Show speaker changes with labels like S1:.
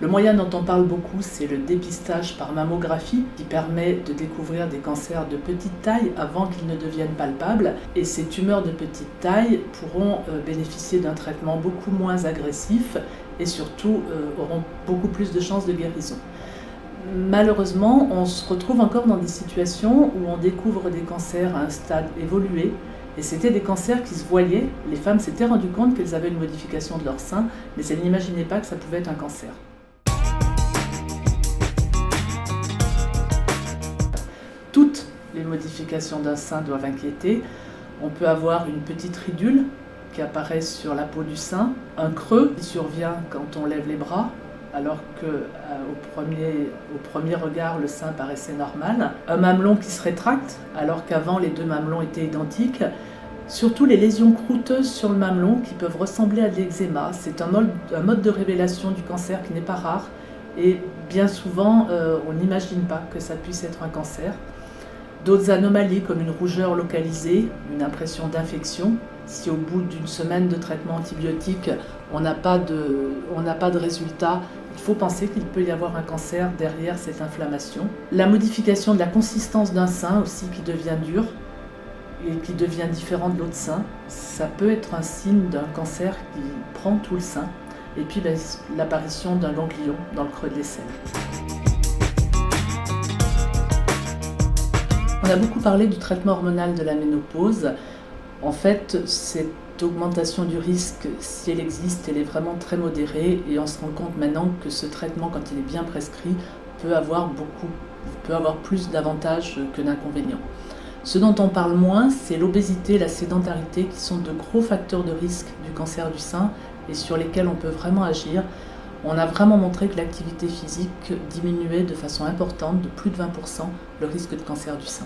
S1: Le moyen dont on parle beaucoup, c'est le dépistage par mammographie qui permet de découvrir des cancers de petite taille avant qu'ils ne deviennent palpables. Et ces tumeurs de petite taille pourront bénéficier d'un traitement beaucoup moins agressif et surtout auront beaucoup plus de chances de guérison. Malheureusement, on se retrouve encore dans des situations où on découvre des cancers à un stade évolué. Et c'était des cancers qui se voyaient. Les femmes s'étaient rendues compte qu'elles avaient une modification de leur sein, mais elles n'imaginaient pas que ça pouvait être un cancer. Toutes les modifications d'un sein doivent inquiéter. On peut avoir une petite ridule qui apparaît sur la peau du sein, un creux qui survient quand on lève les bras, alors qu'au premier regard, le sein paraissait normal. Un mamelon qui se rétracte, alors qu'avant, les deux mamelons étaient identiques. Surtout les lésions croûteuses sur le mamelon qui peuvent ressembler à de l'eczéma. C'est un mode de révélation du cancer qui n'est pas rare. Et bien souvent, on n'imagine pas que ça puisse être un cancer. D'autres anomalies comme une rougeur localisée, une impression d'infection. Si au bout d'une semaine de traitement antibiotique, on n'a pas de résultat, il faut penser qu'il peut y avoir un cancer derrière cette inflammation. La modification de la consistance d'un sein aussi qui devient dur et qui devient différent de l'autre sein, ça peut être un signe d'un cancer qui prend tout le sein. Et puis l'apparition d'un ganglion dans le creux de l'aisselle. On a beaucoup parlé du traitement hormonal de la ménopause. En fait, cette augmentation du risque, si elle existe, elle est vraiment très modérée et on se rend compte maintenant que ce traitement, quand il est bien prescrit, peut avoir plus d'avantages que d'inconvénients. Ce dont on parle moins, c'est l'obésité et la sédentarité qui sont de gros facteurs de risque du cancer du sein et sur lesquels on peut vraiment agir. On a vraiment montré que l'activité physique diminuait de façon importante, de plus de 20%, le risque de cancer du sein.